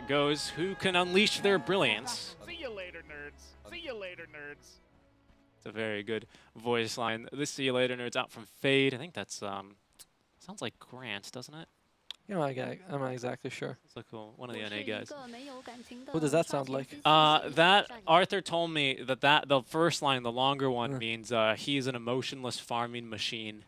goes. Who can unleash their brilliance? See you later, nerds. See you later, nerds. It's a very good voice line. This "see you later, nerds" out from Fade. I think that's sounds like Grant, doesn't it? Yeah, I'm not exactly sure. It's like one of the NA guys. What does that sound like? That Arthur told me that the first line, the longer one, means he's an emotionless farming machine.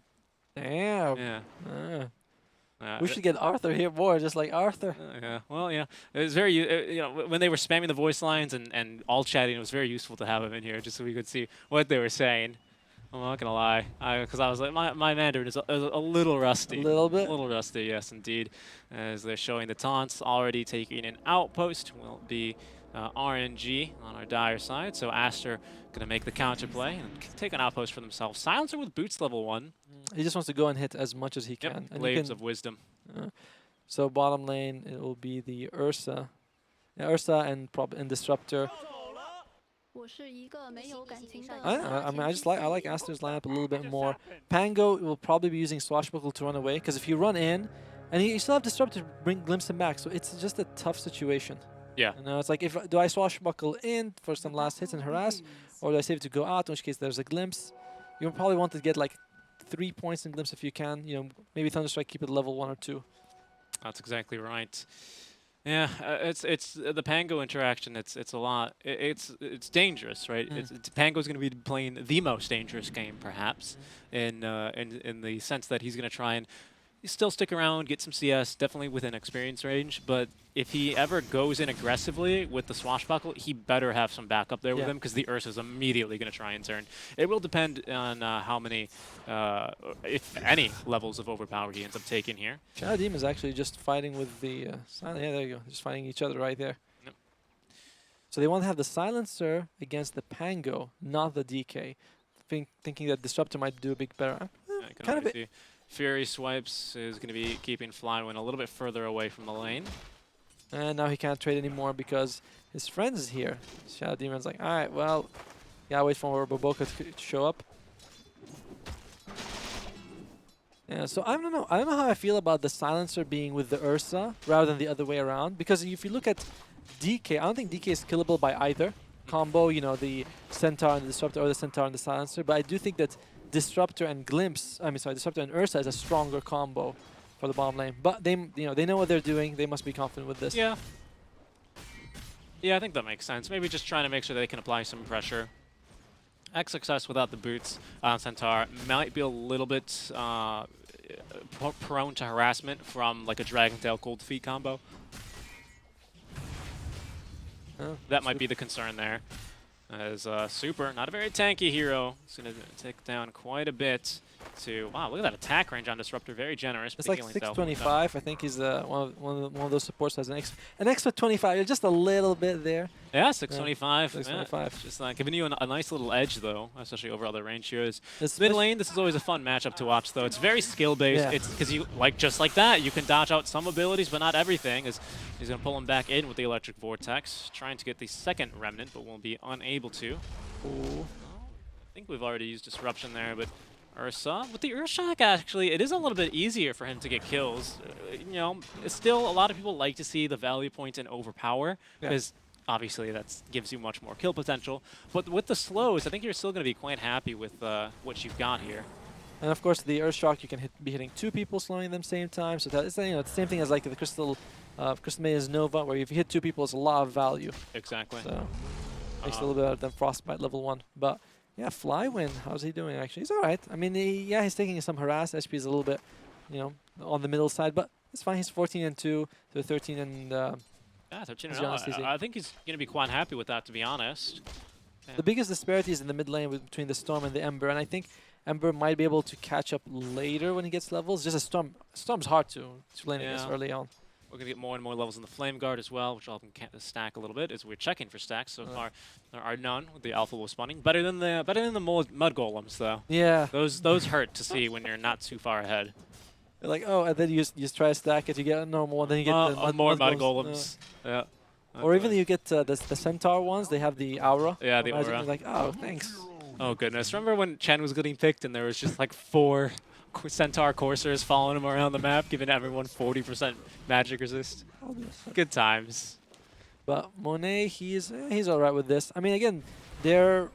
Damn. Yeah. We should get Arthur here more, just like Arthur. Yeah. Well, yeah. It was very, you know, when they were spamming the voice lines and all chatting, it was very useful to have him in here just so we could see what they were saying. I'm not gonna lie, because I was like, my Mandarin is a little rusty. A little bit? A little rusty, yes, indeed. As they're showing the taunts, already taking an outpost will be RNG on our dire side. So Aster gonna make the counterplay and take an outpost for themselves. Silencer with boots level 1. He just wants to go and hit as much as he can. Yep, And Glaives of Wisdom. So bottom lane, it will be the Ursa. Yeah, Ursa and Disruptor. I like Aster's lineup a little bit more. Pango will probably be using Swashbuckle to run away, because if you run in, and you still have Disruptor to glimpse him back, so it's just a tough situation. Yeah. You know, it's like, do I Swashbuckle in for some last hits and harass, or do I save it to go out, in which case there's a glimpse. You'll probably want to get like 3 points in glimpse if you can. You know, maybe Thunderstrike, keep it level 1 or 2. That's exactly right. Yeah, it's the Pango interaction. It's a lot. It's dangerous, right? Pango's going to be playing the most dangerous game, perhaps, in the sense that he's going to try and still stick around, get some CS, definitely within experience range. But if he ever goes in aggressively with the Swashbuckle, he better have some backup there with him, because the Ursa's immediately going to try and turn. It will depend on how many, if any, levels of overpower he ends up taking here. Shadow Demon is actually just fighting with the Silent. Yeah, there you go. Just fighting each other right there. Yep. So they want to have the Silencer against the Pango, not the DK. Thinking that Disruptor might do a bit better. Kind of it. Fury Swipes is going to be keeping Flywin a little bit further away from the lane. And now he can't trade anymore because his friend is here. Shadow Demon's like, all right, well, yeah, wait for Boboka to show up. Yeah, so I don't know. I don't know how I feel about the Silencer being with the Ursa rather than the other way around. Because if you look at DK, I don't think DK is killable by either combo, you know, the Centaur and the Disruptor, or the Centaur and the Silencer. But I do think that Disruptor and Disruptor and Ursa is a stronger combo for the bottom lane. But they know what they're doing. They must be confident with this. Yeah. Yeah, I think that makes sense. Maybe just trying to make sure they can apply some pressure. X success without the boots on Centaur might be a little bit prone to harassment from like a Dragon Tail Cold Feet combo. That might be the concern there. As Super, not a very tanky hero, he's going to take down quite a bit to... Wow, look at that attack range on Disruptor, very generous. It's like 625. I think he's one of those supports has an extra 25, just a little bit there. Yeah, 625. 625. Yeah, just giving you a nice little edge, though, especially over other range heroes. This mid lane, this is always a fun matchup to watch, though. It's very skill-based. Yeah. It's because you, just like that, you can dodge out some abilities, but not everything. As he's going to pull him back in with the Electric Vortex, trying to get the second Remnant, but will be unable to. Ooh. I think we've already used Disruption there, but Ursa, with the Urshak, actually, it is a little bit easier for him to get kills. You know, still, a lot of people like to see the value point in overpower, because obviously that gives you much more kill potential. But with the slows, I think you're still going to be quite happy with what you've got here. And of course, the Earthshock, you can be hitting 2 people, slowing them same time. So that's, you know, it's the same thing as like the Crystal Maze Nova, where if you hit 2 people, it's a lot of value. Exactly. So makes it a little bit better than Frostbite level 1. But yeah, Flywin, how's he doing actually? He's all right. I mean, he's taking some harass. HP is a little bit, you know, on the middle side, but it's fine. He's 14-2 to 13 and. Yeah, 13-0. I think he's going to be quite happy with that, to be honest. Yeah. The biggest disparity is in the mid lane between the Storm and the Ember, and I think Ember might be able to catch up later when he gets levels. Just a Storm's hard to lane against early on. We're going to get more and more levels in the Flame Guard as well, which will help him stack a little bit. As we're checking for stacks so far, there are none with the Alpha Wolf spawning. Better than the Mud Golems, though. Yeah. Those hurt to see when you're not too far ahead. Like, oh, and then you just try to stack it, you get a normal one, then you get the more Mud Golems. Yeah. Or even you get the Centaur ones, they have the Aura. Yeah, the Aura. Like, oh, thanks. Oh, goodness. Remember when Chen was getting picked and there was just like 4 Centaur Coursers following him around the map, giving everyone 40% magic resist? Good times. But Monet, he's all right with this. I mean, again, they're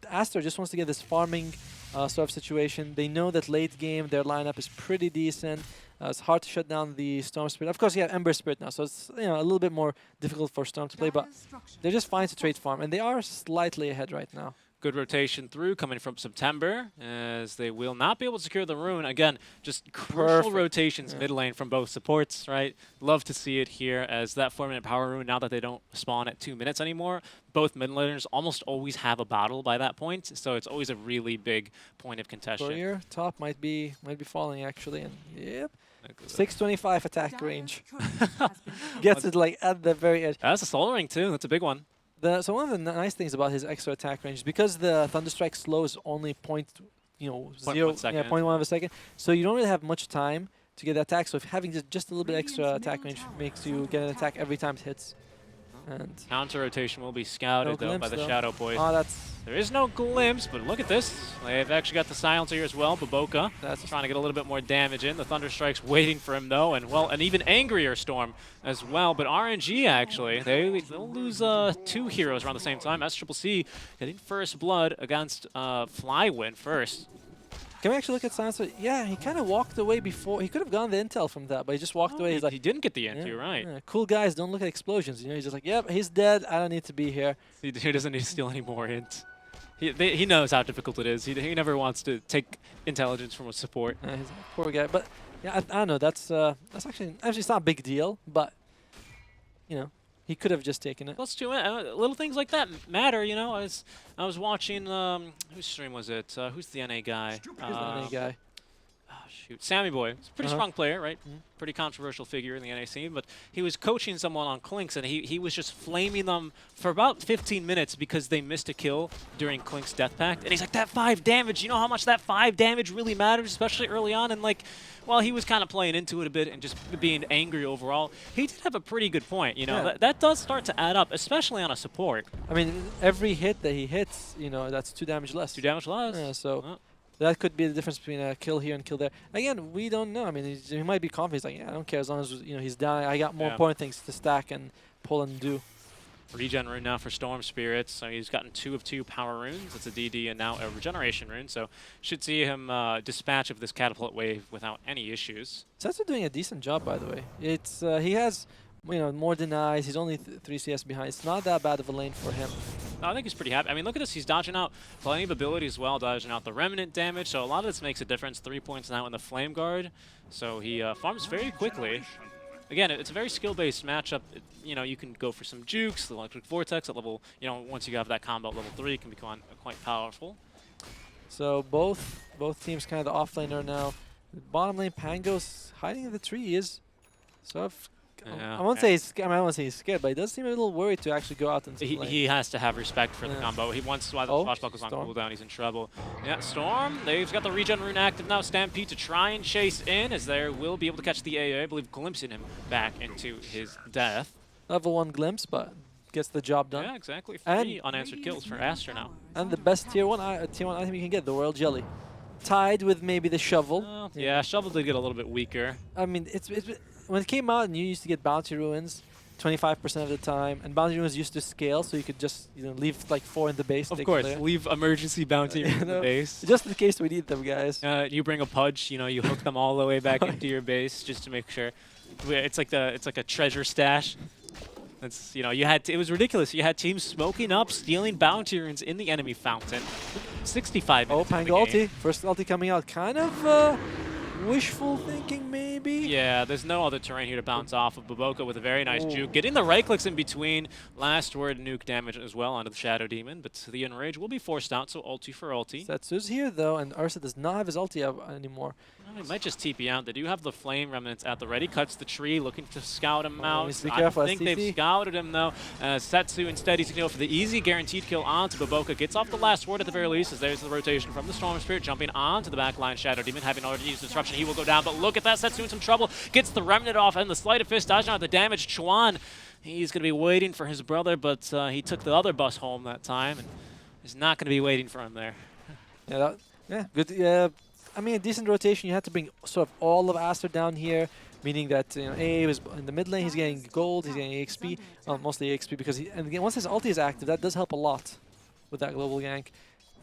Aster just wants to get this farming sort of situation. They know that late game their lineup is pretty decent. It's hard to shut down the Storm Spirit. Of course, you have Ember Spirit now, so it's a little bit more difficult for Storm to play. But they're just fine to trade farm, and they are slightly ahead right now. Good rotation through coming from September, as they will not be able to secure the rune. Again, just crucial rotations mid lane from both supports, right? Love to see it here, as that 4-minute power rune, now that they don't spawn at 2 minutes anymore, both mid laners almost always have a battle by that point, so it's always a really big point of contention. Courier top might be falling actually, and yep. 625 attack range. Gets it like at the very edge. That's a soul ring too, that's a big one. So one of the nice things about his extra attack range is because the Thunderstrike slow is only 0.1 of a second, so you don't really have much time to get the attack. So if having just a little bit extra attack range makes you get an attack every time it hits. And counter rotation will be scouted though by the Shadow Boys. Oh, there is no glimpse, but look at this. They've actually got the silencer here as well. Baboka trying to get a little bit more damage in. The Thunderstrike's waiting for him though, and well, an even angrier Storm as well. But RNG actually, they'll lose 2 heroes around the same time. SCCC getting first blood against Flywin first. Can we actually look at Silencer? Yeah, he kind of walked away before. He could have gotten the intel from that, but he just walked away. He's like, he didn't get the intel, you're right. Yeah, cool guys don't look at explosions. He's just like, yep, he's dead. I don't need to be here. He doesn't need to steal any more int. He knows how difficult it is. He never wants to take intelligence from a support. He's a poor guy. But yeah, I don't know. That's actually it's not a big deal, but he could have just taken it. Let's do it. Little things like that matter, I was watching, whose stream was it? Who's the NA guy? Who's the NA guy? Oh, shoot. Sammy Boy. He's a pretty strong player, right? Pretty controversial figure in the NA scene, but he was coaching someone on Clinks, and he was just flaming them for about 15 minutes because they missed a kill during Clink's Death Pact. And he's like, that 5 damage, you know how much that 5 damage really matters, especially early on? And like, well, he was kind of playing into it a bit and just being angry overall. He did have a pretty good point, that does start to add up, especially on a support. I mean, every hit that he hits, that's 2 damage less. 2 damage less. Yeah, so that could be the difference between a kill here and kill there. Again, we don't know. I mean, he might be confident. He's like, yeah, I don't care as long as he's down. I got more important things to stack and pull and do. Regen rune now for Storm Spirits. So he's gotten 2 of 2 power runes. It's a DD and now a regeneration rune. So should see him dispatch of this catapult wave without any issues. Setsu doing a decent job, by the way. It's he has more denies. He's only 3 CS behind. It's not that bad of a lane for him. No, I think he's pretty happy. I mean, look at this. He's dodging out plenty of ability as well, dodging out the remnant damage. So a lot of this makes a difference. 3 points now in the Flame Guard. So he farms very quickly. Again, it's a very skill-based matchup. You can go for some jukes. The Electric Vortex at level, once you have that combo at level 3, it can become quite powerful. So both teams kind of the offlaner now. Bottom lane, Pango's hiding in the trees. So I won't say he's scared. I don't want to say he's scared, but he does seem a little worried to actually go out and he has to have respect for the combo. He wants while the Swashbuckle's on cooldown, he's in trouble. Yeah, Storm, they've got the regen rune active now. Stampede to try and chase in, as they will be able to catch the AA, I believe, glimpsing him back into his death. Level 1 glimpse, but gets the job done. Yeah, exactly. 3 unanswered kills for Aster now. And the best tier 1 item you can get, the Royal Jelly. Tied with maybe the Shovel. Yeah, Shovel did get a little bit weaker. I mean, it's when it came out and you used to get Bounty Ruins 25% of the time, and Bounty Ruins used to scale, so you could just leave like 4 in the base. Of course, leave emergency Bounty Ruins in the base. Just in case we need them, guys. You bring a Pudge, you hook them all the way back into your base just to make sure. It's like a treasure stash. It's it was ridiculous. You had teams smoking up, stealing Bounty Ruins in the enemy fountain. 65 minutes. Pango ulti. First ulti coming out. Kind of wishful thinking, maybe? Yeah, there's no other terrain here to bounce off of. Baboka with a very nice juke. Getting the right clicks in between. Last word nuke damage as well onto the Shadow Demon, but the Enrage will be forced out, so ulti for ulti. Setsu's here, though, and Ursa does not have his ulti anymore. Well, he might just TP out. They do have the Flame Remnants at the ready. Cuts the tree, looking to scout him out. I think they've scouted him, though. Setsu instead, he's going to go for the easy guaranteed kill onto Baboka. Gets off the last word at the very least, as there's the rotation from the Storm Spirit, jumping onto the backline Shadow Demon, having already used Disruption. He will go down, but look at that. Setsu in some trouble. Gets the Remnant off, and the Sleight of Fist dodging out the damage. Chuan, he's going to be waiting for his brother, but he took the other bus home that time, and is not going to be waiting for him there. Yeah, good. I mean, a decent rotation. You had to bring sort of all of Aster down here. meaning that AA was in the mid lane, he's getting gold, he's getting EXP, well, mostly EXP because and again, once his ulti is active, that does help a lot with that global gank.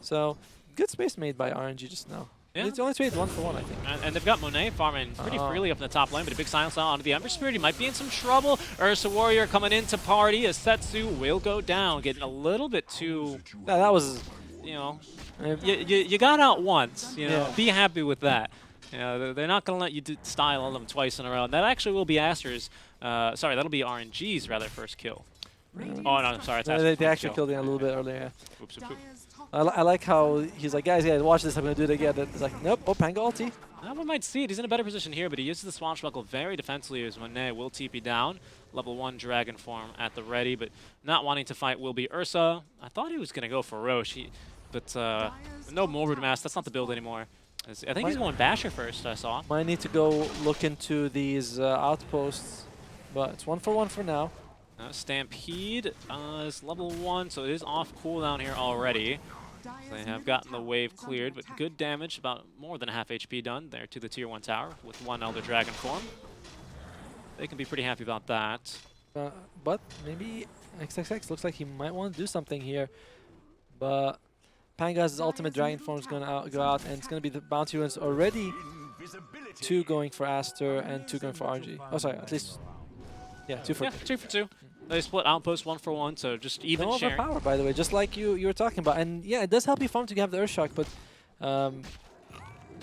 So good space made by RNG just now. Yeah. It's only traded 1-for-1, I think. And they've got Monet farming pretty freely up in the top lane, but a big silence out onto the Ember Spirit. He might be in some trouble. Ursa Warrior coming in to party as Setsu will go down, getting a little bit too, Yeah, that was, you got out once, Yeah. be happy with that. They're not going to let you style on them twice in a row. And that actually will be Aster's, sorry, that'll be RNG's rather first kill. Oh, no, I'm sorry, it's Aster's they first actually kill. killed him a little bit earlier. Oops, oops, oops. I like how he's like, guys, watch this, I'm going to do it again. It's like, nope, oh, Pango ulti. One might see it. He's in a better position here, but he uses the Swashbuckle very defensively as Monet will TP down. Level 1 Dragon form at the ready, but not wanting to fight will be Ursa. I thought he was going to go for Roche, but no Morbid Mass. That's not the build anymore. I think he's going Basher first, I saw. Might need to go look into these outposts, but it's 1-for-1 for now. Stampede is level 1, so it is off cooldown here already. They have gotten the wave cleared, but good damage, about more than half HP done there to the tier 1 tower with 1 Elder Dragon form. They can be pretty happy about that. But maybe XXX looks like he might want to do something here. But Panga's ultimate Dragon form is going to go out, and it's going to be the Bounty Ruins already. 2 going for Aster and 2 going for RNG. Oh, sorry, at least, yeah, 2 for 2. 2 for 2. They split outpost 1-for-1, so just even no sharing. overpower, by the way, just like you were talking about. And yeah, it does help you farm to have the Earthshock, but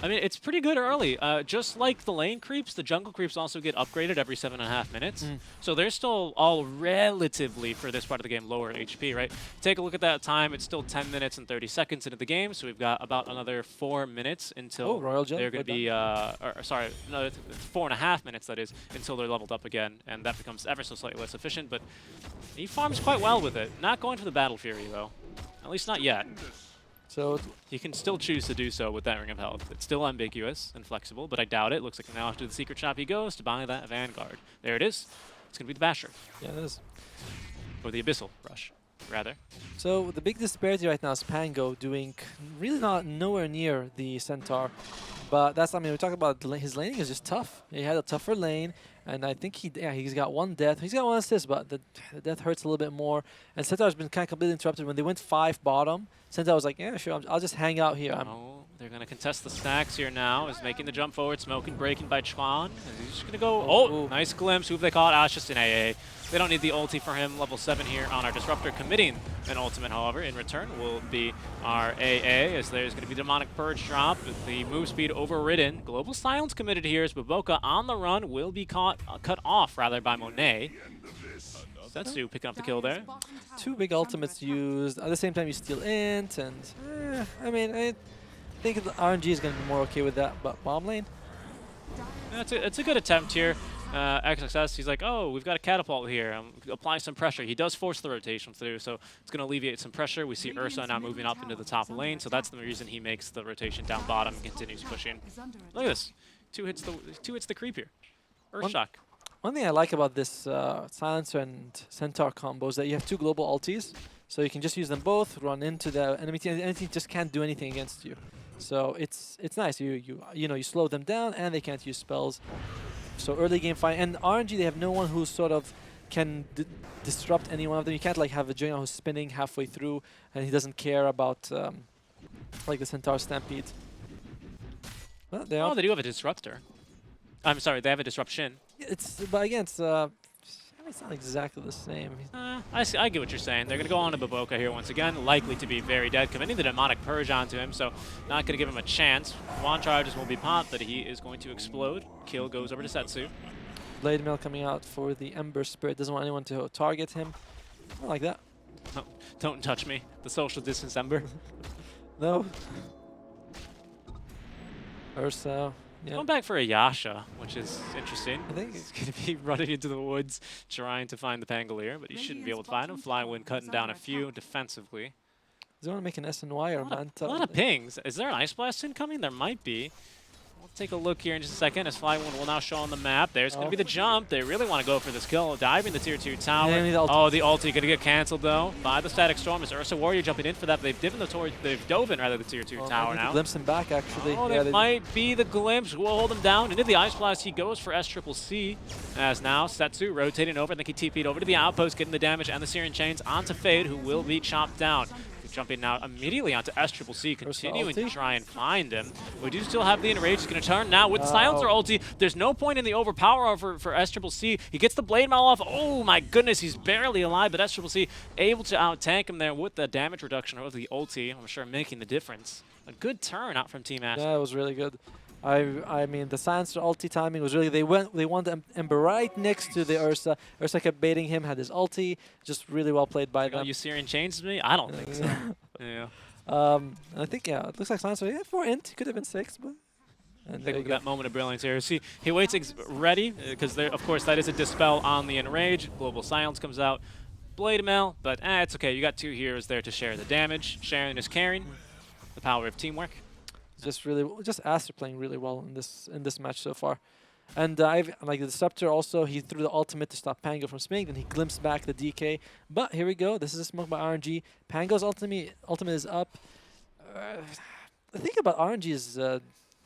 I mean, it's pretty good early. Just like the lane creeps, the jungle creeps also get upgraded every 7.5 minutes. So they're still all relatively, for this part of the game, lower HP, right? Take a look at that time. It's still 10 minutes and 30 seconds into the game, so we've got about another 4 minutes until they're going to be, sorry, no, 4.5 minutes, that is, until they're leveled up again, and that becomes ever so slightly less efficient, but he farms quite well with it. Not going for the Battle Fury, though. At least not yet. so He can still choose to do so with that Ring of Health. It's still ambiguous and flexible, but I doubt it. Looks like now after the secret shop he goes to buy that Vanguard. There it is. It's going to be the Basher. yeah, it is. Or the Abyssal Rush, rather. So the big disparity right now is Pango doing really nowhere near the Centaur. But that's, I mean, we talk about his laning is just tough. He had a tougher lane, and I think he's got 1 death. He's got 1 assist, but the death hurts a little bit more. And Centaur's been kind of completely interrupted. When they went 5 bottom, Centaur was like, yeah, sure, I'll just hang out here. Oh, they're going to contest the stacks here now. Is making the jump forward. Smoke and breaking by Chuan. And he's just going to go, oh, nice glimpse. Who have they caught? It's just an AA. They don't need the ulti for him. Level 7 here on our Disruptor. Committing an ultimate, however, in return will be our AA, as there's going to be Demonic Purge drop with the move speed overridden. Global Silence committed here as Baboka on the run will be cut off, rather, by Monet. Setsu picking up the kill there. 2 big ultimates used. At the same time, you steal int, and I mean, I think the RNG is going to be more okay with that. But bomb lane, Yeah, it's a good attempt here. XXS, he's like, oh, we've got a catapult here. Apply some pressure. He does force the rotation through, so it's going to alleviate some pressure. We see Ursa now moving up into the top lane, so that's the reason he makes the rotation down bottom and continues pushing. Look at this. 2 hits the creep here. Earthshock. one thing I like about this Silencer and Centaur combo is that you have 2 global ultis, so you can just use them both, run into the enemy team, and the enemy team just can't do anything against you. So it's nice. You slow them down, and they can't use spells. So early game fight, and RNG, they have no one who sort of can disrupt any one of them. You can't like have a Junior who's spinning halfway through, and he doesn't care about like the Centaur Stampede. Well, They do have a disruptor. I'm sorry, they have a disruption. But again, it's not exactly the same. I get what you're saying. They're going to go on to Baboka here once again, likely to be very dead, committing the Demonic Purge onto him, so not going to give him a chance. Wand charges will be popped, but he is going to explode. Kill goes over to Setsu. Blade Mail coming out for the Ember Spirit. Doesn't want anyone to target him. Not like that. No, don't touch me. The social distance Ember. No. Ursa. Yeah. Going back for a Yasha, which is interesting. I think He's going to be running into the woods trying to find the Pangolier, but he shouldn't be able to find him. Flywind cutting down a few defensively. Does he want to make an SNY or Manta? A lot of pings. Is there an Ice Blast incoming? There might be. We'll take a look here in just a second as Fly1 will now show on the map. There's going to be the jump. They really want to go for this kill, diving the tier 2 tower. Yeah, oh, the ulti going to get canceled though by the Static Storm. Is Ursa Warrior jumping in for that? They've dove in rather the tier 2 tower now. Glimpse him back actually. Oh, yeah, that might be the glimpse. We'll hold him down. Into the Ice Blast he goes for SCCC. As now Setsu rotating over. I think he TP'd over to the outpost, getting the damage and the Syrian Chains onto Fade, who will be chopped down. Jumping now immediately onto SCCC, continuing to try and find him. We do still have the Enrage. He's going to turn now with the Silencer ulti. There's no point in the overpower for SCCC. He gets the Blade Maul off. Oh my goodness, he's barely alive, but SCCC able to out-tank him there with the damage reduction of the ulti. I'm sure making the difference. A good turn out from Team Aster. Yeah, it was really good. I mean, the Silencer ulti timing was really, they wanted Ember right next to the Ursa. Ursa kept baiting him, had his ulti, just really well played by them. You Syrian Chains me? I don't think so. Yeah. I think, yeah, it looks like Silencer, yeah, 4 int, could have been 6, but... And Take a look at that moment of brilliance here. See, he waits ready, because of course that is a Dispel on the Enrage. Global Silence comes out. Blade Mail, but it's okay. You got 2 heroes there to share the damage. Sharing is caring. The power of teamwork. Just Aster playing really well in this match so far. And like the Disruptor also, he threw the ultimate to stop Pango from spinning, then he glimpsed back the DK. But here we go, this is a smoke by RNG. Pango's ultimate is up. The thing about RNG is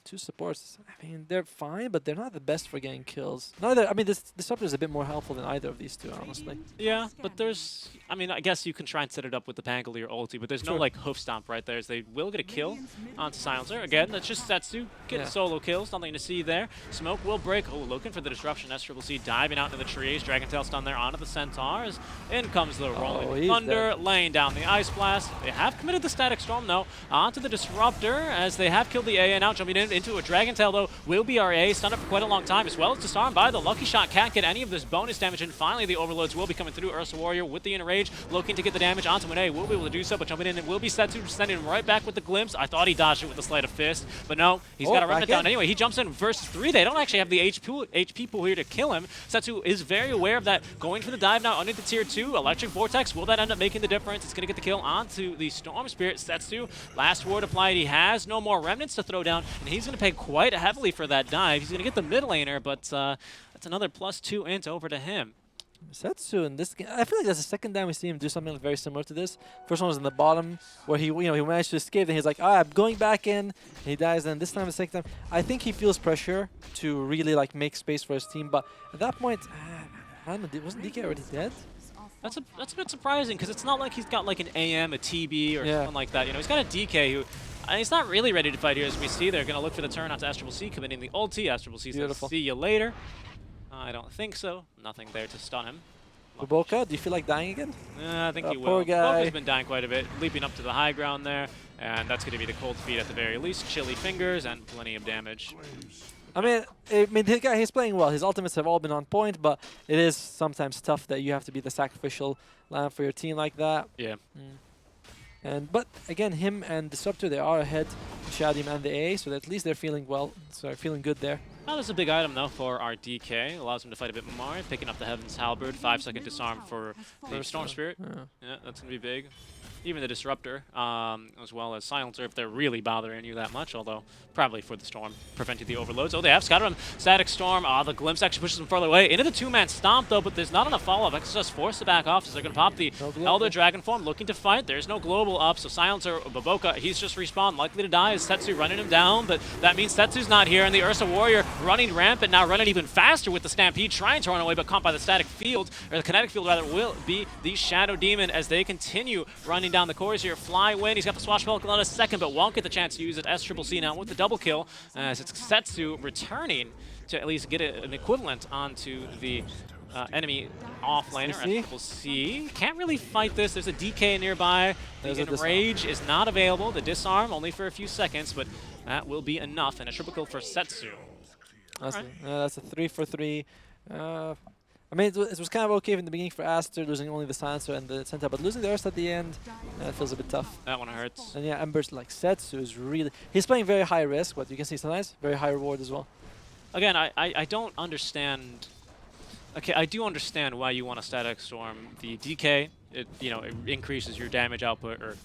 2 supports, I mean, they're fine, but they're not the best for getting kills. Neither, I mean, this Disruptor is a bit more helpful than either of these 2, honestly. Yeah, but there's, I mean, I guess you can try and set it up with the Pangle or your ulti, but there's no, like, hoof stomp right there, as they will get a kill onto Silencer. Again, that's just Setsu getting solo kills, nothing to see there. Smoke will break. Oh, looking for the disruption. SCCC diving out into the trees. Dragon Tail stun there onto the Centaurs. In comes the Rolling Thunder, laying down the Ice Blast. They have committed the Static Storm, though, onto the Disruptor, as they have killed the AA, and now jumping into a Dragon Tail, though, will be our AA, stunned up for quite a long time, as well as disarmed by the Lucky Shot. Can't get any of this bonus damage, and finally the Overloads will be coming through. Ursa Warrior with the Enrage, looking to get the damage onto an A. Will be able to do so, but jumping in, it will be Setsu, sending him right back with the Glimpse. I thought he dodged it with the Sleight of Fist, but no, he's got to run it down anyway. He jumps in versus 3. They don't actually have the HP pool here to kill him. Setsu is very aware of that, going for the dive now under the tier 2. Electric Vortex, will that end up making the difference? It's going to get the kill onto the Storm Spirit. Setsu, last word applied. He has no more remnants to throw down, and he's going to pay quite heavily for that dive. He's going to get the mid laner, but that's another +2 int over to him. Setsu in this game, I feel like that's the second time we see him do something very similar to this. First one was in the bottom, where he managed to escape, then he's like, I'm going back in, and he dies, then this time, the second time, I think he feels pressure to really like make space for his team, but at that point, I don't know, wasn't DK already dead? That's a bit surprising, because it's not like he's got like an AM, a TB, or something like that. You know, he's got a DK who, he's not really ready to fight here, as we see. They're going to look for the turn onto SCCC, committing the ulti. SCCC says, see you later. I don't think so. Nothing there to stun him. Buboka, do you feel like dying again? I think he will. Poor guy. Buboka's been dying quite a bit, leaping up to the high ground there, and that's going to be the cold feet at the very least. Chilly fingers and plenty of damage. I mean, the guy, he's playing well. His ultimates have all been on point, but it is sometimes tough that you have to be the sacrificial lamb for your team like that. Yeah. But again, him and Disruptor, they are ahead, Shadim and the A, so at least they're feeling well, so they're feeling good there. Well, there's a big item, though, for our DK. Allows him to fight a bit more. Picking up the Heaven's Halberd, 5-second disarm for the Storm Spirit. Yeah, that's going to be big. Even the Disruptor, as well as Silencer, if they're really bothering you that much, although probably for the Storm, preventing the overloads. Oh, they have scattered him. Static Storm, the Glimpse actually pushes him further away. Into the 2-man Stomp, though, but there's not enough follow-up. Exodus forced to back off, so they're going to pop the Elder Dragon form, looking to fight. There's no global up, so Silencer, Buboka, he's just respawned, likely to die. Is Setsu running him down, but that means Setsu's not here, and the Ursa Warrior running rampant, now running even faster with the Stampede, trying to run away, but caught by the Static Field, or the Kinetic Field, rather, will be the Shadow Demon as they continue running down the cores here. Fly1, he's got the Swashbuckle on a second, but won't get the chance to use it. SCCC now with the double kill, as it's Setsu returning to at least get an equivalent onto the enemy offlaner. SCCC can't really fight this. There's a DK nearby. The Enrage is not available. The disarm only for a few seconds, but that will be enough, and a triple kill for Setsu. That's a 3 for 3. I mean, it was kind of okay in the beginning for Aster, losing only the Silencer and the Centaur, but losing the Ursa at the end, feels a bit tough. That one hurts. And yeah, Ember's like Setsu is really... He's playing very high risk, but you can see sometimes very high reward as well. Again, I don't understand... Okay, I do understand why you want a Static Storm. The DK, it increases your damage output, or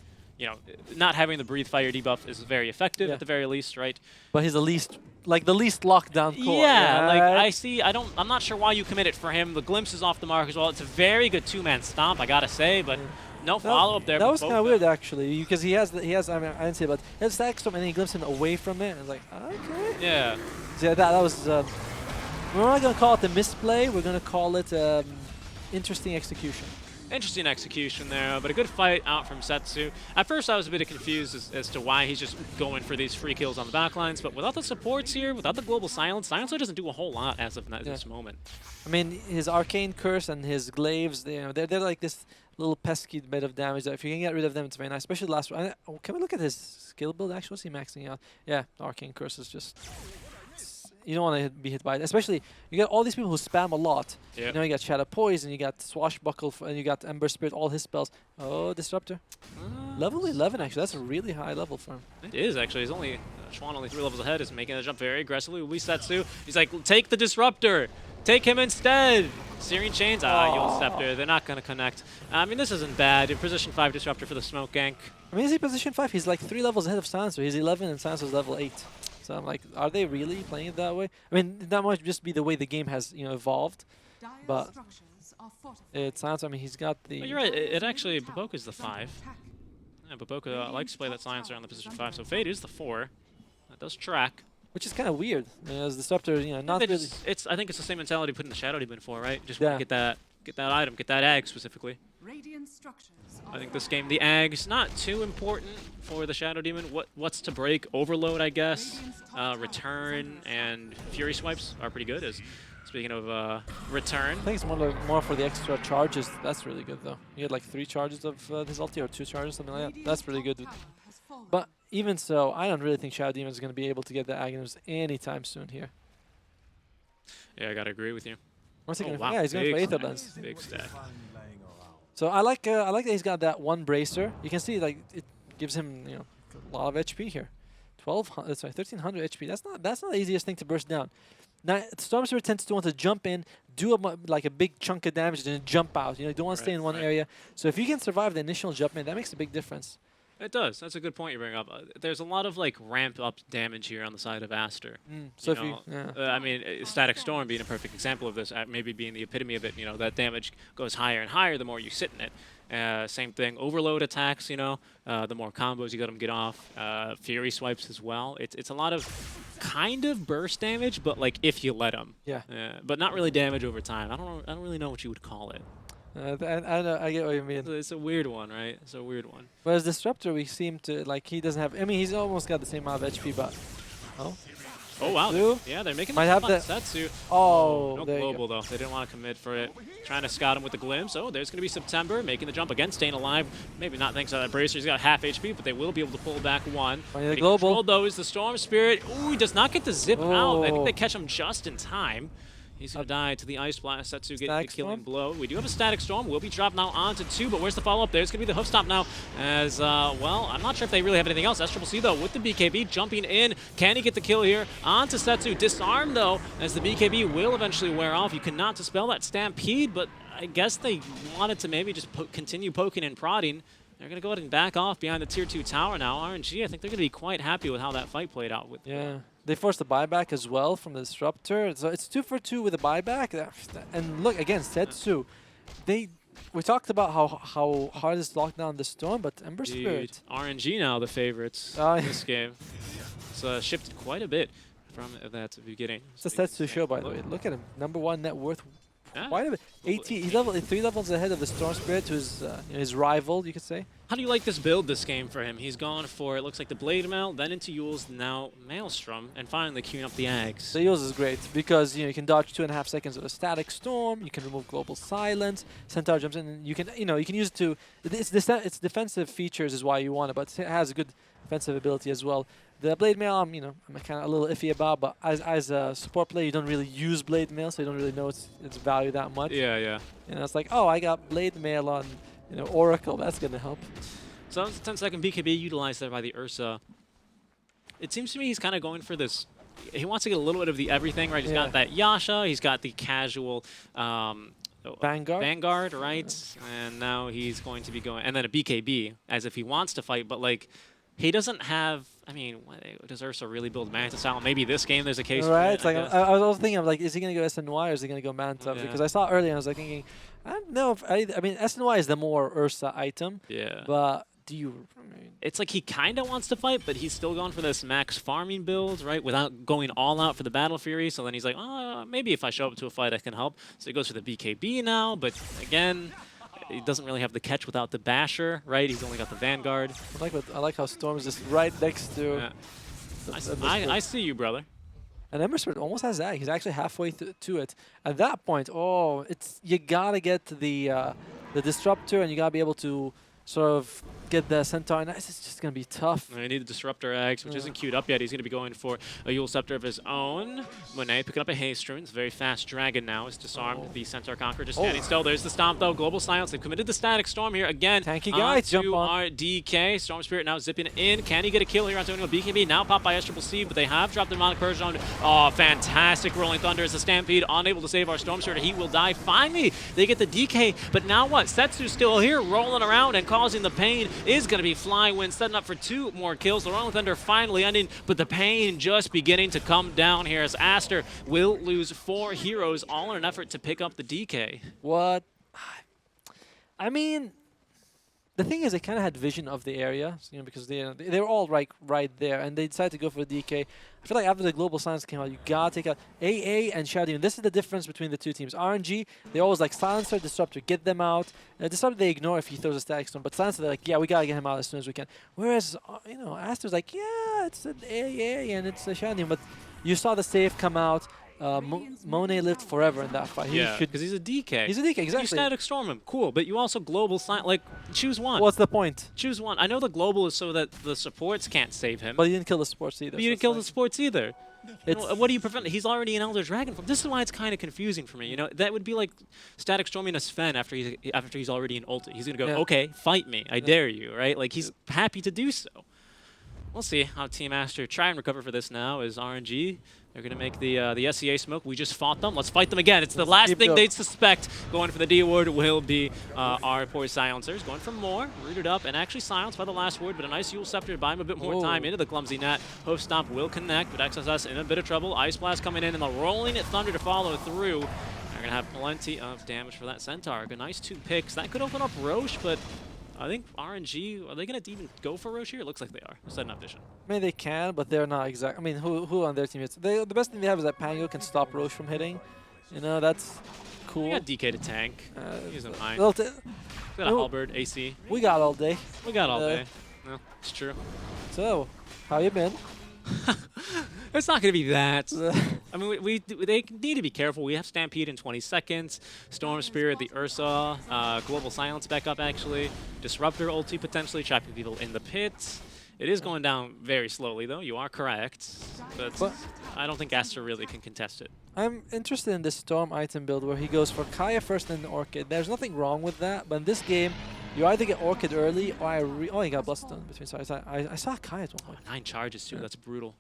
not having the Breathe Fire debuff is very effective at the very least, right? But he's the least like the least lockdown core. Yeah, like right? I see. I'm not sure why you commit it for him. The glimpse is off the mark as well. It's a very good two-man stomp, I gotta say, but no follow-up there. That from was kind of weird actually, because he has I mean, I didn't say it, but he has static storm and then he glimpsed him away from it. And it's like, okay. Yeah. So yeah, that was. We're not gonna call it a misplay. We're gonna call it interesting execution. Interesting execution there, but a good fight out from Setsu. At first, I was a bit confused as to why he's just going for these free kills on the backlines, but without the supports here, without the global silence, Silencer doesn't do a whole lot as of this moment. I mean, his arcane curse and his glaives, they're like this little pesky bit of damage. That if you can get rid of them, it's very nice. Especially the last one. Can we look at his skill build? Actually, what's he maxing out? Yeah, arcane curse is just. You don't want to be hit by it. Especially, you got all these people who spam a lot. Yep. You know, you got Shadow Poison, you got Swashbuckle, and you got Ember Spirit, all his spells. Oh, Disruptor. Level 11, actually. That's a really high level for him. It is, actually. He's only, Schwan only 3 levels ahead, is making the jump very aggressively. We Setsu. He's like, take the Disruptor. Take him instead. Searing Chains. You'll Scepter. They're not going to connect. I mean, this isn't bad. In position 5 Disruptor for the smoke gank. I mean, is he position 5? He's like 3 levels ahead of Silencer. He's 11 and Silencer's level 8. So I'm like, are they really playing it that way? I mean, that might just be the way the game has, evolved. But it's Silencer. I mean, he's got the. But you're right. It actually, Baboka's the 5. Yeah, Baboka likes to play that Silencer on the position 5. So Fade is the 4. That does track. Which is kind of weird. As Disruptor, not really. I think it's the same mentality put in the Shadow Demon for, right? Just want to get that item, get that Ag specifically. I think this game, the Ag's not too important for the Shadow Demon. What's to break? Overload, I guess. Return and Fury Swipes are pretty good. Speaking of Return. I think it's more for the extra charges. That's really good, though. You had like 3 charges of his ulti, or 2 charges, something like that. That's really good. But even so, I don't really think Shadow Demon is going to be able to get the Aghanim's anytime soon here. Yeah, I got to agree with you. What's he going for? Wow. Yeah, he's going for Aether Lens. Big stack. So I like that he's got that one bracer. You can see like it gives him a lot of HP here. 1300 HP. That's not the easiest thing to burst down. Now Storm Spirit tends to want to jump in, do like a big chunk of damage, and then jump out. You don't want to stay in one area. So if you can survive the initial jump in, that makes a big difference. It does. That's a good point you bring up. There's a lot of like ramp up damage here on the side of Aster. So I mean, Static Storm being a perfect example of this, maybe being the epitome of it. That damage goes higher and higher the more you sit in it. Same thing. Overload attacks. The more combos you let them get off. Fury Swipes as well. It's a lot of kind of burst damage, but like if you let them. Yeah. But not really damage over time. I don't really know what you would call it. I get what you mean. It's a weird one, right? It's a weird one. Whereas Disruptor, we seem to, like, he doesn't have, I mean, he's almost got the same amount of HP, but, Oh, wow. Blue? Yeah, they're making Might have the Setsu. Oh, no global, though. They didn't want to commit for it. Trying to scout him with the glimpse. Oh, there's going to be September making the jump again, staying alive. Maybe not thanks to that bracer. He's got half HP, but they will be able to pull back one. The global. Controlled, though, is the Storm Spirit. Ooh, he does not get to zip out. I think they catch him just in time. He's going to die to the Ice Blast. Setsu getting the killing blow. We do have a Static Storm. Will be dropped now onto 2, but where's the follow-up? There's going to be the hoof stop now as, well, I'm not sure if they really have anything else. SCC, though, with the BKB jumping in. Can he get the kill here? Onto Setsu. Disarmed, though, as the BKB will eventually wear off. You cannot dispel that Stampede, but I guess they wanted to maybe just continue poking and prodding. They're going to go ahead and back off behind the Tier 2 tower now. RNG, I think they're going to be quite happy with how that fight played out. They forced a buyback as well from the Disruptor. So it's 2 for 2 with a buyback. And look, again, Setsu. We talked about how hard it is to lock down the Storm, but Ember Spirit. RNG now the favorites in this game. It's shifted quite a bit from that beginning. It's a Setsu show, by the way. Look at him. #1 net worth. Yeah. Quite a bit. 18. He's 3 levels ahead of the Storm Spirit, who's his rival, you could say. How do you like this build this game for him? He's gone for, it looks like the Blade Mail, then into Yule's, now Maelstrom, and finally queuing up the Ags. The Yule's is great because you can dodge 2.5 seconds of a Static Storm. You can remove Global Silence. Centaur jumps in, and you can use it to. Its defensive features is why you want it, but it has a good defensive ability as well. The Blade Mail, I'm kind of a little iffy about, but as a support player, you don't really use Blade Mail, so you don't really know its value that much. Yeah. It's like, oh, I got Blade Mail on Oracle. That's gonna help. So that's a 10-second BKB utilized there by the Ursa. It seems to me he's kind of going for this. He wants to get a little bit of the everything, right? He's got that Yasha. He's got the casual. Vanguard, right? And now he's going to be going, and then a BKB, as if he wants to fight, but like, he doesn't have I mean, does Ursa really build Manta style? Maybe this game there's a case for Right, it, it's like I was also thinking of like, is he gonna go SNY or is he gonna go Manta? Yeah. Because I saw earlier and I was like thinking, I don't know if I mean SNY is the more Ursa item, Yeah. but do you? I mean, It's like he kind of wants to fight, but he's still going for this max farming build, right? Without going all out for the Battle Fury. So then he's like, oh, maybe if I show up to a fight, I can help. So he goes for the BKB now, but again, he doesn't really have the catch without the Basher, right? He's only got the Vanguard. I like how Storm is just right next to. Yeah. the I see you, brother. And Ember Spirit almost has that. He's actually halfway to it. At that point, oh, it's you gotta get the disruptor, and you gotta be able to sort of get the Centaur. And it's just gonna be tough. I need the Disruptor Eggs, which isn't queued up yet. He's going to be going for a Yule Scepter of his own. Monet picking up a Haste Rune. It's a very fast dragon now. It's disarmed the Centaur Conqueror, just standing still. There's the Stomp, though. Global Silence. They've committed the Static Storm here again. Tanky guys, jump on. Our DK. Storm Spirit now zipping in. Can he get a kill here on Antonio BKB? Now popped by S-Triple-C, but they have dropped the Demonic Purge on. Oh, fantastic Rolling Thunder as the Stampede. Unable to save our Storm Spirit. He will die. Finally, they get the DK, but now what? Setsu's still here, rolling around and causing the pain. Is going to be Flying Wind, setting up for 2 more kills. The Rolling Thunder finally ending, but the pain just beginning to come down here as Aster will lose 4 heroes, all in an effort to pick up the DK. What? I mean, the thing is, they kind of had vision of the area, you know, because they were all right there, and they decided to go for the DK. I feel like after the Global Silence came out, you gotta take out AA and Shadow Demon. This is the difference between the two teams. RNG, they always like Silencer, Disruptor, get them out. Disruptor they ignore if he throws a Static Storm, but Silencer they're like, yeah, we gotta get him out as soon as we can. Whereas, you know, Aster's like, yeah, it's an AA and it's a Shadow Demon, but you saw the save come out. Monet lived forever in that fight. Yeah, because he's a DK. He's a DK, exactly. You Static Storm him, cool, but you also Global Silence, like, choose one. What's the point? Choose one. I know the Global is so that the supports can't save him. But he didn't kill the sports either. But you didn't kill the supports either. It's What do you prevent? He's already an Elder Dragon form. This is why it's kind of confusing for me. You know, that would be like Static Storming a Sven after he's already in ulti. He's gonna go, okay, fight me, I dare you, right? Like he's happy to do so. We'll see how Team Aster try and recover for this now. Is RNG? They're gonna make the SEA smoke. We just fought them. Let's fight them again. It's the last thing they'd suspect. Going for the D ward will be our poor Silencers. Going for more, rooted up, and actually silenced by the last word, but a nice Yule Scepter to buy him a bit more time into the clumsy net. Hoof Stomp will connect, but XSS in a bit of trouble. Ice Blast coming in, and the Rolling Thunder to follow through. They're gonna have plenty of damage for that Centaur. A nice 2 picks. That could open up Roche, but I think RNG, are they going to even go for Roche here? It looks like they are. Setting up vision. I mean, they can, but they're not exact. I mean, who on their team is? The best thing they have is that Pango can stop Roche from hitting. You know, that's cool. We got DK to tank. He doesn't mind. Well, We got a Halberd, AC. we got all day. We got all day. No, it's true. So, how you been? It's not going to be that. I mean, they need to be careful. We have Stampede in 20 seconds. Storm Spirit, the Ursa, Global Silence back up, actually. Disruptor ulti potentially, trapping people in the pit. It is going down very slowly, though. You are correct. But I don't think Aster really can contest it. I'm interested in this Storm item build where he goes for Kaya first and then Orchid. There's nothing wrong with that, but in this game, you either get Orchid early or he got Bloodstone between. So I saw Kaya at one point. 9 charges, too. That's brutal.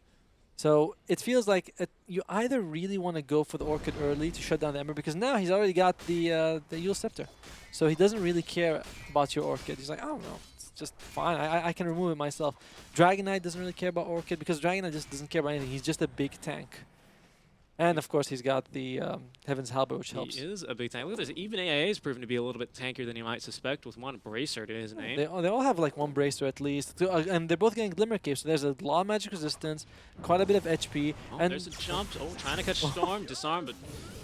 So it feels like you either really want to go for the Orchid early to shut down the Ember, because now he's already got the Yule Scepter. So he doesn't really care about your Orchid. He's like, I don't know, it's just fine. I can remove it myself. Dragon Knight doesn't really care about Orchid because Dragon Knight just doesn't care about anything. He's just a big tank. And of course, he's got the Heaven's Halberd, which helps. He is a big tank. Look at this. Even AA has proven to be a little bit tankier than you might suspect with 1 bracer to his name. They all have like 1 bracer at least. And they're both getting Glimmer Cave, so there's a lot of magic resistance, quite a bit of HP. Oh, and there's a jump. Oh, trying to catch Storm. Disarm, but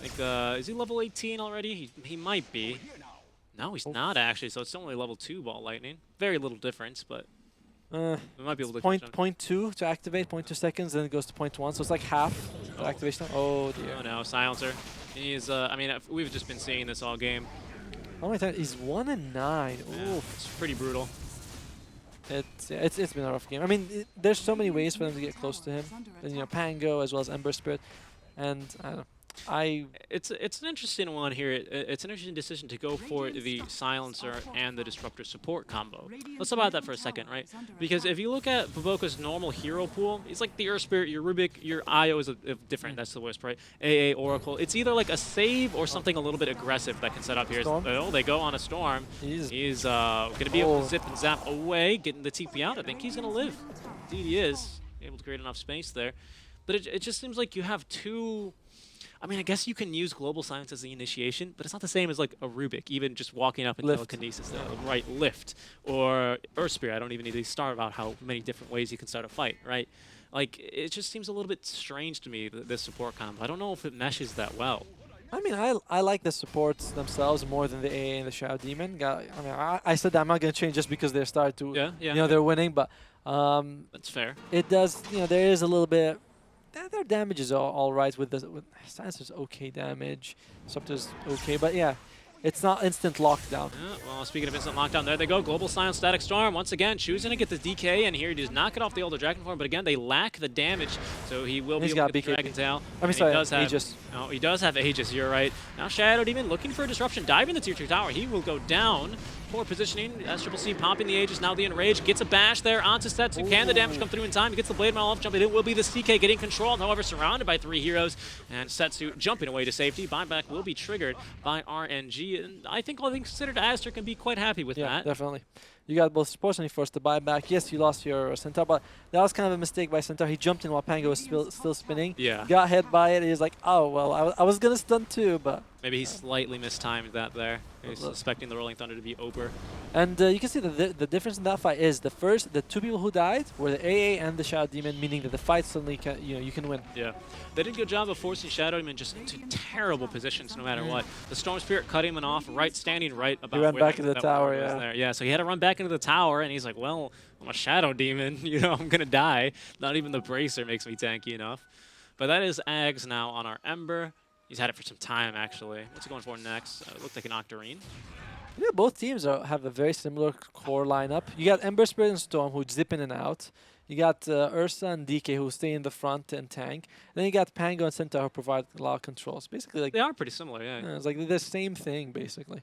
like, is he level 18 already? He might be. No, he's not actually, so it's only level 2 Ball Lightning. Very little difference, but we might be able to point 2 to activate, 0.2 seconds, then it goes to 0.1, so it's like half the activation. Oh dear. Oh no, Silencer. He's, I mean, we've just been seeing this all game. Oh my god, he's 1-9. Yeah, Oof. it's pretty brutal. It's been a rough game. I mean, there's so many ways for them to get close to him. And, you know, Pango as well as Ember Spirit, and I don't know. It's an interesting one here. It's an interesting decision to go for the Silencer and the Disruptor support combo. Let's talk about that for a second, right? Because if you look at Baboka's normal hero pool, it's like the Earth Spirit, your Rubik, your Io is different. That's the worst, right? AA, Oracle. It's either like a save or something a little bit aggressive that can set up here. Oh, they go on a Storm. He's going to be able to zip and zap away, getting the TP out. I think he's going to live. Indeed he is. Able to create enough space there. But it just seems like you have two... I mean, I guess you can use Global Silence as the initiation, but it's not the same as like a Rubik, even just walking up and telekinesis, right, lift, or Earth Spear. I don't even need to start about how many different ways you can start a fight, right? Like, it just seems a little bit strange to me, this support combo. I don't know if it meshes that well. I mean, I like the supports themselves more than the AA and the Shadow Demon. I mean, I said that I'm not going to change just because they started to, they're winning, but that's fair. It does, there is a little bit. Their damage is all right with Silencer's okay damage, Disruptor's okay, but yeah, it's not instant lockdown. Yeah, well, speaking of instant lockdown, there they go. Global Silence, Static Storm, once again, choosing to get the DK, and here he does not get off the Elder Dragon form, but again, they lack the damage, so he will be able to get the Dragon Tail. I mean, sorry, he does have Aegis. Oh, he does have Aegis, you're right. Now Shadow Demon looking for a disruption, diving the tier 2 tower. He will go down. Poor positioning. SCCC popping the Aegis, now the Enrage. Gets a bash there onto Setsu. Ooh. Can the damage come through in time? He gets the Blade Mail off jump. It will be the CK getting controlled, however, surrounded by 3 heroes. And Setsu jumping away to safety. Buyback will be triggered by RNG. And I think all things considered, Aster can be quite happy with that. Yeah, definitely. You got both supports and you forced the buyback. Yes, you lost your Centaur, but that was kind of a mistake by Centaur. He jumped in while Pango was still spinning. Yeah. Got hit by it. He was like, oh, well, I was going to stun too, but... Maybe he slightly mistimed that there. He's suspecting the Rolling Thunder to be over. And you can see that the difference in that fight is the 2 people who died were the AA and the Shadow Demon, meaning that the fight suddenly you can win. Yeah, they did a good job of forcing Shadow Demon just into terrible positions no matter what. The Storm Spirit cutting him off, standing right about. He ran back into the tower, yeah. Yeah, so he had to run back into the tower, and he's like, well, I'm a Shadow Demon, I'm gonna die. Not even the Bracer makes me tanky enough. But that is Ags now on our Ember. He's had it for some time, actually. What's he going for next? It looked like an Octarine. Yeah, both teams have a very similar core lineup. You got Ember Spirit and Storm who zip in and out. You got Ursa and DK who stay in the front and tank. And then you got Pango and Centaur who provide a lot of controls. Basically, like they are pretty similar, yeah. It's like the same thing, basically.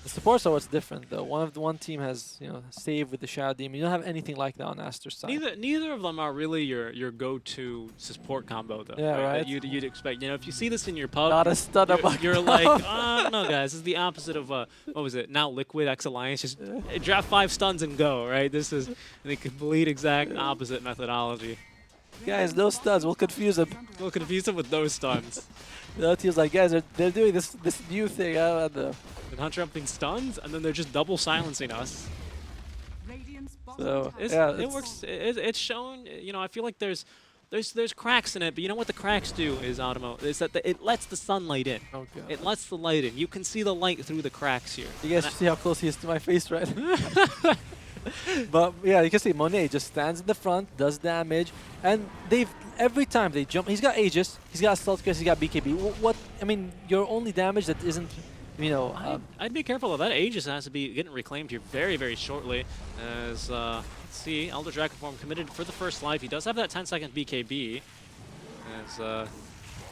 The supports are what's different, though. One team has, save with the Shadow Demon. You don't have anything like that on Aster's side. Neither of them are really your go-to support combo, though. Yeah, right. That you'd expect. If you see this in your pub, not a stunner, you're like, oh, no, guys, this is the opposite of what was it? Now Liquid X Alliance, just draft 5 stuns and go, right? This is the complete exact opposite methodology. Guys, no stuns. We'll confuse them. We'll confuse them with those stuns. The other team's like, guys, they're doing this new thing. I don't know. They're not jumping stuns, and then they're just double silencing us. So it works. It's shown. I feel like there's cracks in it, but you know what the cracks do is, Automo, is that it lets the sunlight in. Oh, God. It lets the light in. You can see the light through the cracks here. You guys should see how close he is to my face right now. But yeah, you can see Monet just stands in the front, does damage, and every time they jump, he's got Aegis, he's got Stealth Crest, he's got BKB. I mean, your only damage that isn't, I'd be careful of that. Aegis has to be getting reclaimed here very, very shortly. As let's see, Elder Dragon form committed for the first life. He does have that 10-second BKB. As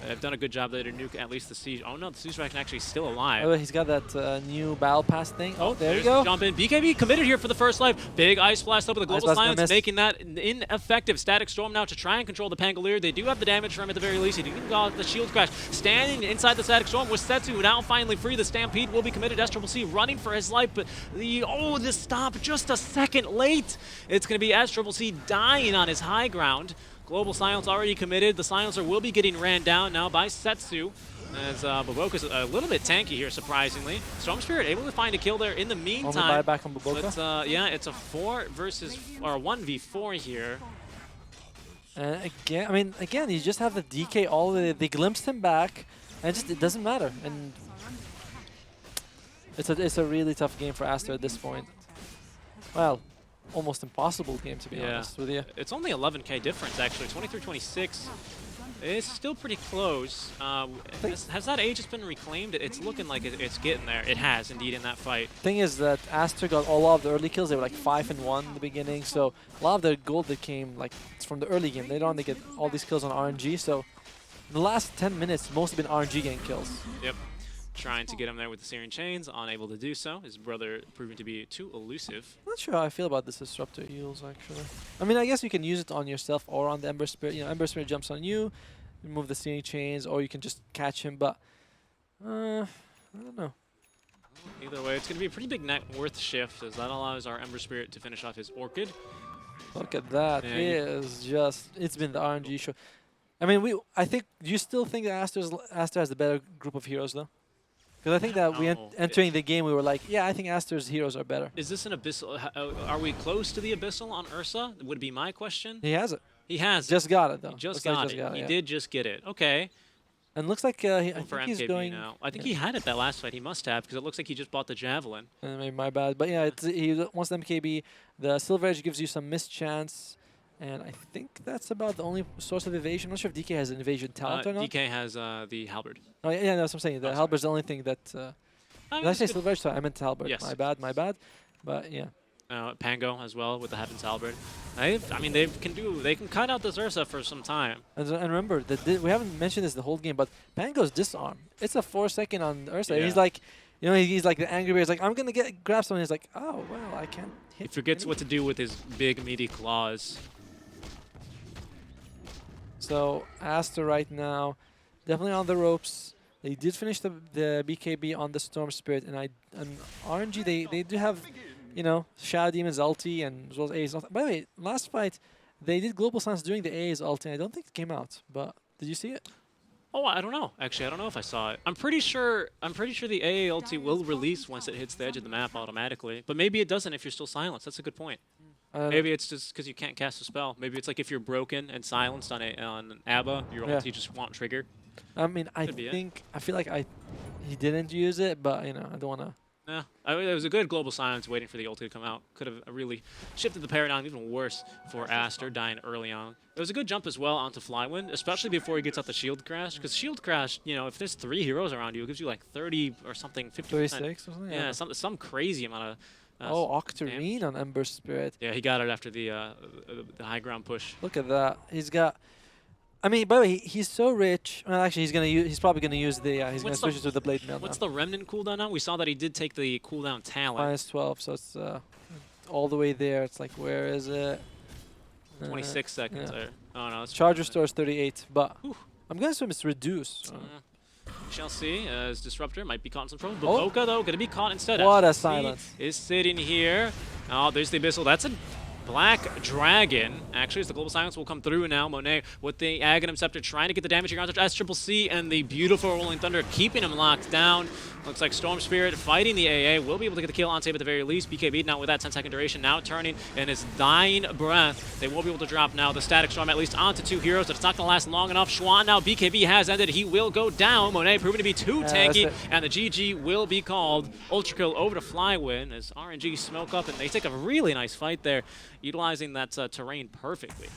they've done a good job there to nuke at least the Siege. Oh no, the Siege Dragon actually still alive. Oh, he's got that new Battle Pass thing. Oh, there you go. Jump in. BKB committed here for the first life. Big Ice Blast up with the Global Silence, making that ineffective. Static Storm now to try and control the Pangolier. They do have the damage from him at the very least. He didn't got the Shield Crash. Standing inside the Static Storm with Setsu now finally free. The Stampede will be committed. SCCC running for his life, but the stop just a second late. It's going to be SCCC dying on his high ground. Global Silence already committed. The Silencer will be getting ran down now by Setsu. As Baboka's a little bit tanky here, surprisingly. Storm Spirit able to find a kill there in the meantime. Only buyback on Baboka. Yeah, it's a 1v4 here. Again, you just have the DK all the way. They glimpsed him back, and it doesn't matter. And it's a really tough game for Aster at this point. Well, almost impossible game, to be honest with you. It's only 11k difference, actually. 23-26. It's still pretty close. Has that Aegis been reclaimed? It's looking like it's getting there. It has, indeed, in that fight. Thing is that Aster got a lot of the early kills. They were like 5-1 in the beginning, so a lot of their gold that came from the early game. Later on, they get all these kills on RNG, so in the last 10 minutes, most have been RNG getting kills. Yep. Trying to get him there with the Searing Chains, unable to do so. His brother proving to be too elusive. I'm not sure how I feel about this Disruptor heals, actually. I mean, I guess you can use it on yourself or on the Ember Spirit. Ember Spirit jumps on you, remove the Searing Chains, or you can just catch him, but I don't know. Either way, it's going to be a pretty big net worth shift, as that allows our Ember Spirit to finish off his Orchid. Look at that. Yeah, It is just, it's been the RNG show. I mean, I think, do you still think that Aster has the better group of heroes, though? Because I think that No. entering the game, we were like, yeah, I think Aster's heroes are better. Is this an Abyssal? Are we close to the Abyssal on Ursa? Would be my question. He has it. He has Just got it, though. He just Looks like got it. He yeah. did just get it. Okay. And looks like I For think he's MKB going. now. I think he had it that last fight. He must have, because it looks like he just bought the Javelin. Maybe my bad, but yeah, he wants the MKB. The Silver Edge gives you some missed chance, and I think that's about the only source of evasion. I'm not sure if DK has an evasion talent or not. DK has the Halberd. Oh yeah, that's what I'm saying. The Halberd's the only thing that. Did I say Silver Edge? Sorry, I meant Halberd. Yes. My bad. But yeah. Pango as well with the Heaven's Halberd. I mean, they can cut out this Ursa for some time. And remember, we haven't mentioned this the whole game, but Pango's disarm. It's a 4-second on Ursa. Yeah. He's like, you know, he's like the angry bear. He's like, I'm gonna grab someone. He's like, oh well, I can't hit. He forgets what to do with his big meaty claws. So Aster right now, definitely on the ropes. They did finish the BKB on the Storm Spirit, and RNG they do have, you know, Shadow Demon's ulti and as well as A's ulti. By the way, last fight they did Global Silence during the A's ulti. I don't think it came out, but did you see it? Oh, I don't know. Actually, I don't know if I saw it. I'm pretty sure the AA ulti will release once it hits the edge of the map automatically. But maybe it doesn't if you're still silenced. That's a good point. Maybe it's just because you can't cast a spell. Maybe it's like if you're broken and silenced on ABBA, your ulti just won't trigger. I mean, I feel like he didn't use it, but you know, I don't want to. Yeah, I mean, it was a good global silence waiting for the ulti to come out. Could have really shifted the paradigm even worse for Aster, dying early on. It was a good jump as well onto Flywind, especially before he gets out the Shield Crash. Because Shield Crash, you know, if there's 3 heroes around you, it gives you like 30 or something, 50%. 36 or something? Yeah, some crazy amount of Octarine on Ember Spirit. Yeah, he got it after the high ground push. Look at that. He's got... I mean, by the way, he's so rich. Well, actually, he's probably gonna use the. He's gonna switch it to the Blade Mail. What's the Remnant cooldown now? We saw that he did take the cooldown talent. -12, so it's all the way there. It's like, where is it? 26 seconds there. Oh no, it's Charger Store is 38, but I'm gonna assume it's reduced. We shall see, as Disruptor might be caught in some trouble. But Boca, though, gonna be caught instead. What a silence. He is sitting here. Oh, there's the Abyssal. That's a Black Dragon. Actually, as the Global Silence will come through now. Monet with the Aghanim Scepter trying to get the damage here onto SCCC, and the beautiful Rolling Thunder keeping him locked down. Looks like Storm Spirit fighting the AA. Will be able to get the kill on save at the very least. BKB now with that 10-second duration, now turning in his dying breath. They will be able to drop now the Static Storm at least onto 2 heroes. It's not going to last long enough. Schwann now, BKB has ended. He will go down. Monet proving to be too tanky, and the GG will be called. Ultra kill over to Flywind as RNG smoke up, and they take a really nice fight there, utilizing that terrain perfectly.